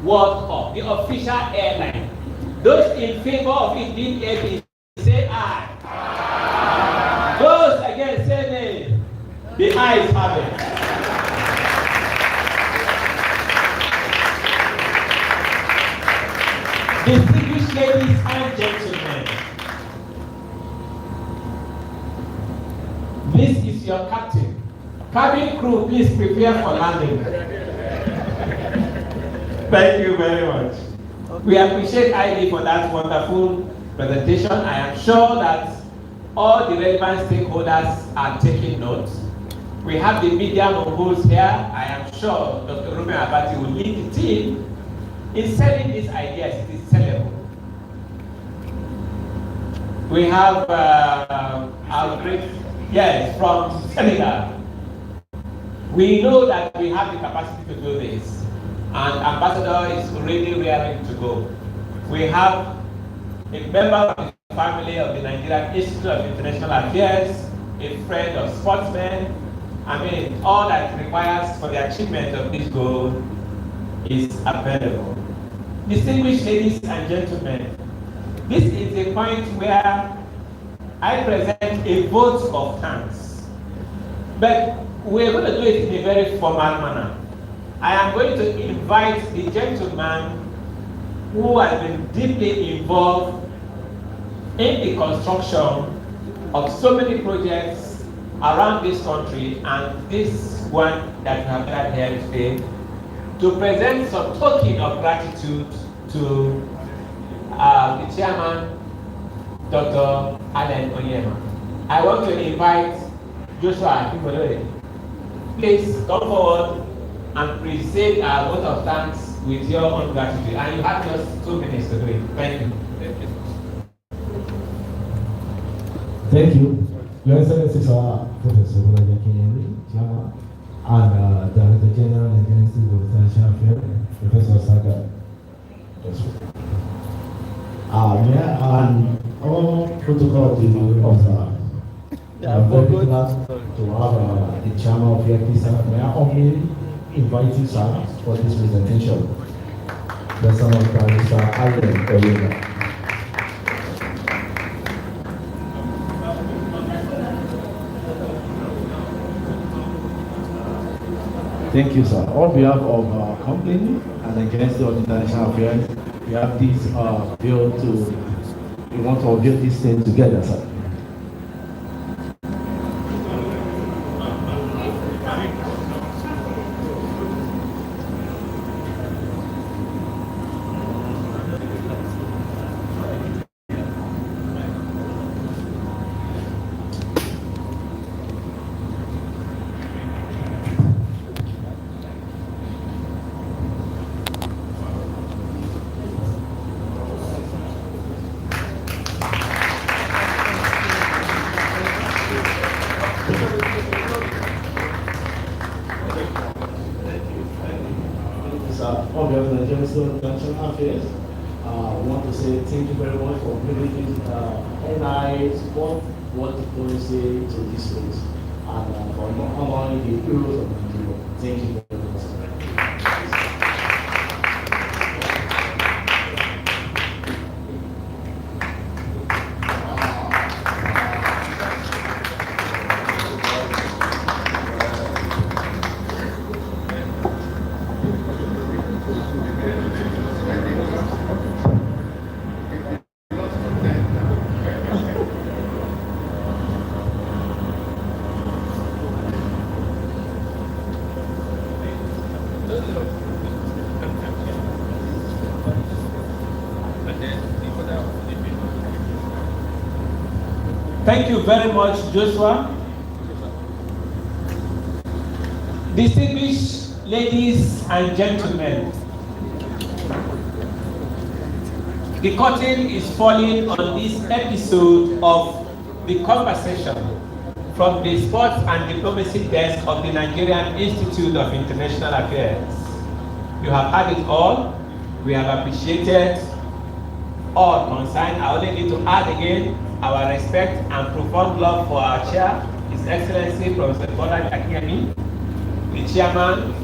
World Cup, the official airline. Those in favor of it being aired, say aye. Those against say nay. The ayes have it. Distinguished ladies and gentlemen, this is your captain. Cabin crew, please prepare for landing. Thank you very much. We appreciate ID for that wonderful presentation. I am sure that all the relevant stakeholders are taking notes. We have the media moguls here. I am sure Dr. Ruben Abati will lead the team in selling these ideas. It is sellable. We have our great, yes, from Senegal. We know that we have the capacity to do this, and Ambassador is already raring to go. We have a member of the family of the Nigerian Institute of International Affairs, a friend of sportsmen. I mean, all that requires for the achievement of this goal is available. Distinguished ladies and gentlemen, this is a point where I present a vote of thanks. But we're going to do it in a very formal manner. I am going to invite the gentleman who has been deeply involved in the construction of so many projects around this country and this one that we have had here today, to present some token of gratitude to the chairman, Dr. Allen Onyema. I want to invite Joshua Kikolore. Please come forward and present our vote of thanks with your own gratitude. And you have just 2 minutes to do it. Thank you. Thank you. Your Excellency, Professor Bulaja Kenyemi, Chairman, and Director General and Institute of International Affairs, Professor Saga. And all protocol to be observed. I'm very glad to have the Chairman of the sir. May I only invite you, sir, for this presentation. Person of Mr. Allen Onyema. Thank you, sir. On behalf of our company and the Agency of International Affairs, we have this bill we want to build this thing together, sir. On behalf of the Agency of International Affairs, we want to say thank you very much for bringing this NI support water policy to this place and for honoring the heroes of Nigeria. Thank you very much. Thank you very much, Joshua. Distinguished ladies and gentlemen, the curtain is falling on this episode of the conversation from the Sports and Diplomacy Desk of the Nigerian Institute of International Affairs. You have had it all. We have appreciated all concerned. I only need to add again our respect and profound love for our chair, His Excellency Professor Bola Akiemi, the chairman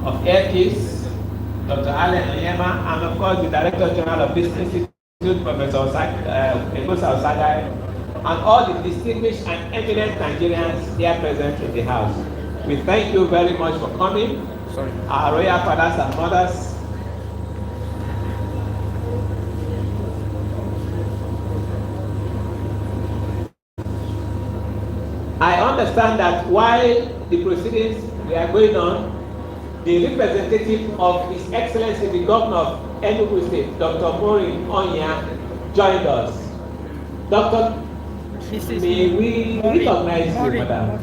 of Aircase, Dr. Allen Onyema, and of course the Director General of this institute, Professor Egosa Osagai, and all the distinguished and eminent Nigerians here present in the house. We thank you very much for coming. Our royal fathers and mothers, I understand that while the proceedings were going on, the representative of His Excellency the Governor of Enugu State, Dr. Maureen Onya, joined us. Doctor, may we recognize you, madam?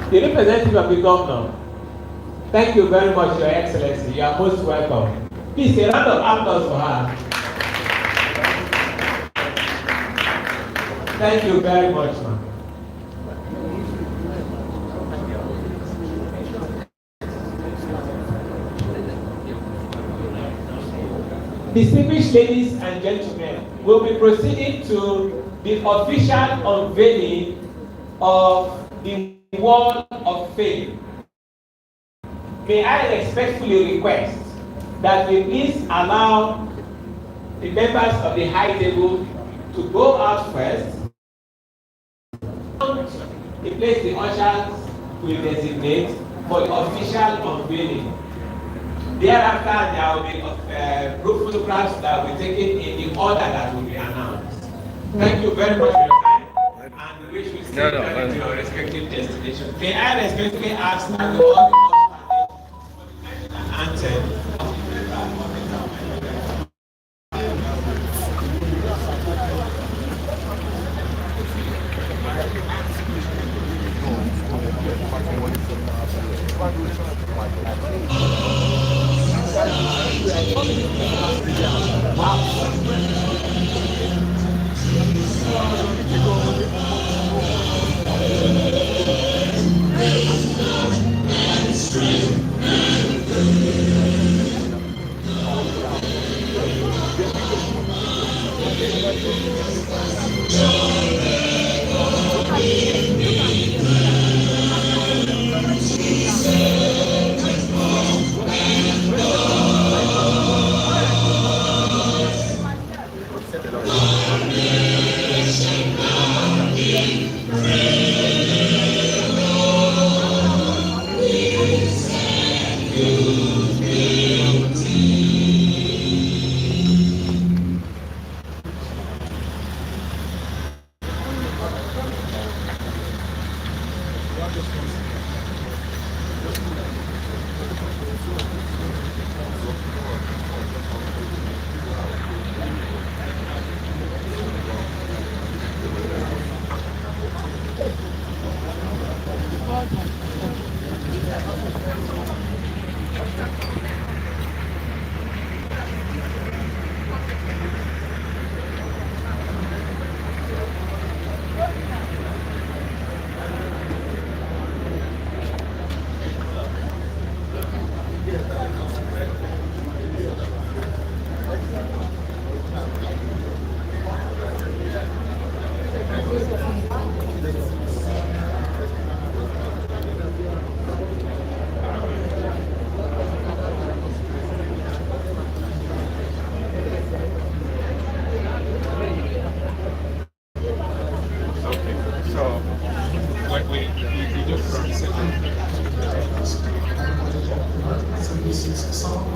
The representative of the Governor, thank you very much, Your Excellency. You are most welcome. Please, a round of applause for her. Thank you very much, ma'am. Distinguished ladies and gentlemen, we'll be proceeding to the official unveiling of the Wall of Fame. May I respectfully request that we please allow the members of the high table to go out first. The place the ushers will designate for the official unveiling. Thereafter, there will be group photographs that will be taken in the order that will be announced. Thank you very much for your time, and we wish you stay to your respective destinations. May I respectfully ask that we all be for the anthem of the member of the government.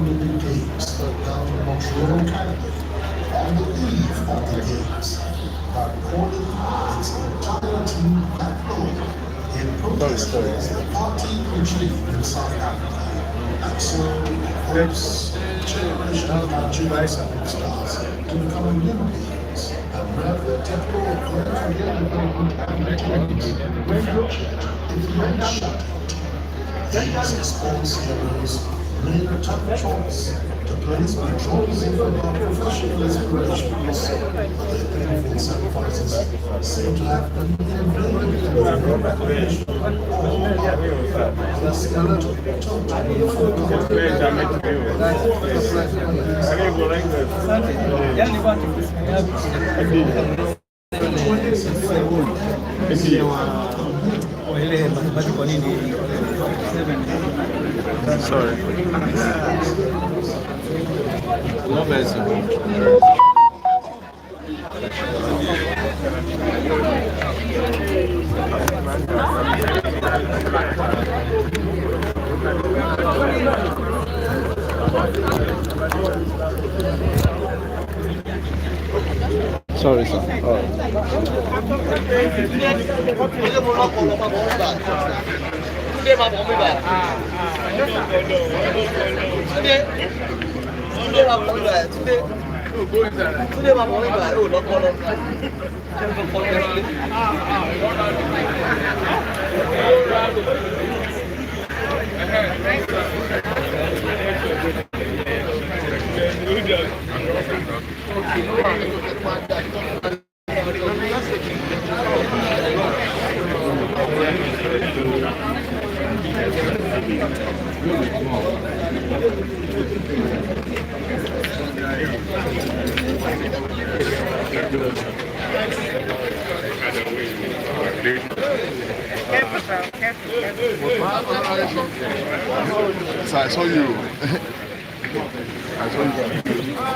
Olympic Games held in Montreal, Canada, on the eve of the Games, that recorded its entire team back home in protest against the party regime in South Africa. And so, folks, generation of Nigerian stars to become Olympians and rev their temple of career development and activities with future if not shut. These sports heroes made a tough choice to place patriotism above professional aspirations. Their painful sacrifices seem to have been invaluable in their recognition the skeleton total Sorry. No person. Sorry, sir. So I saw you. I saw you.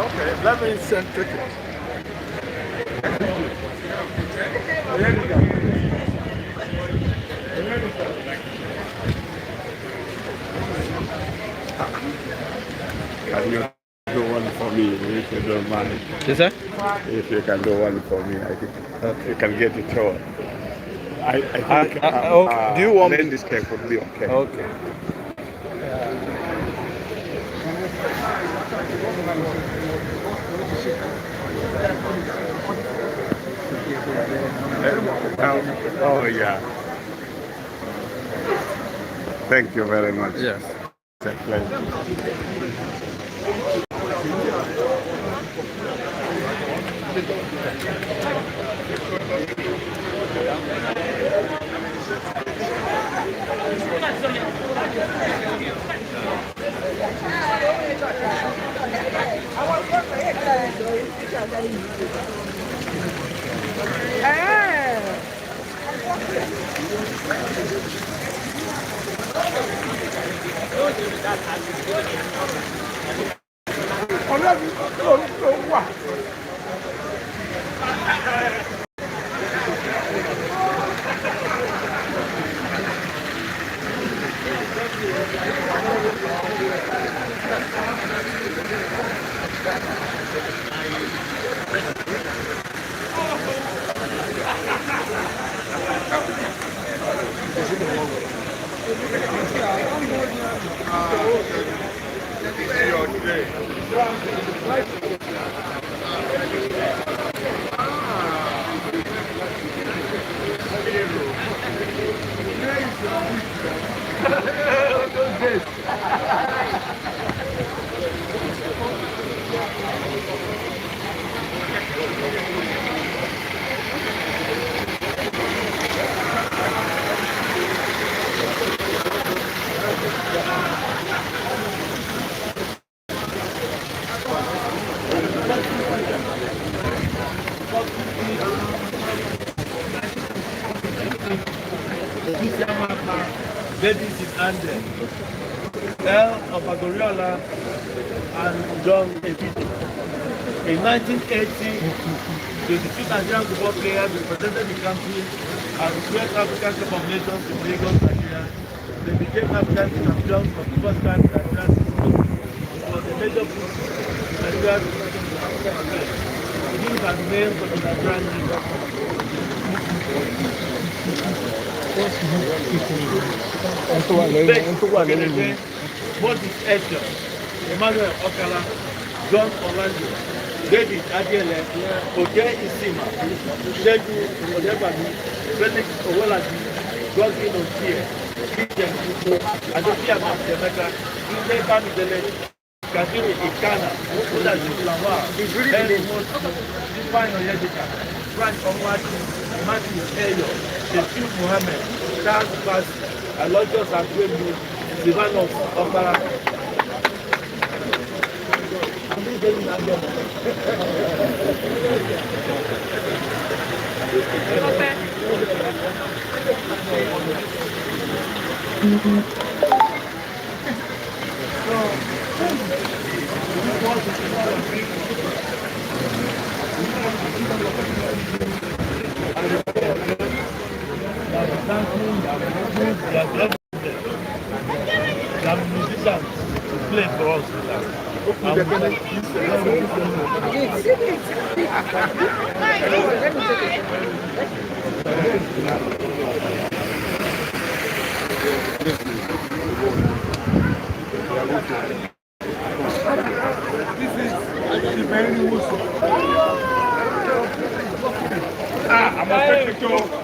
Okay, let me send tickets. Can you do one for me if you don't mind? Yes, sir? If you can do one for me, I think you can get it all. I think do you want this cake would be okay. Okay. Oh yeah. Thank you very much. Yes. It's a pleasure. Davis is Andel, Earl of Agoriola, and John Evito. In 1980, the two Nigerian football players represented the country at the 12th African Cup of Nations in Lagos, Nigeria. They became African champions for the first time in Nigeria's history. It was a major push in Nigeria's these are the names of the Nigerian league. Moses Esho, Emmanuel Okala, John Orlando, David Adiele, Oje Isima, Sheju Odebami, Felix Owolabi, Godwin Okie, Christian Kuto, Adokia Masemeka, Inde Bamidele, Kabiru Ikana, Oda Julawa, Henry Mosu, Ifeanyi Oyedika, Frank Omwati, Matthew Eyo, Shefiu Mohammed, Charles Basi, Aloysius Akwemu, Silvanus Okpara. Musicians play for us. This is very useful. I'm a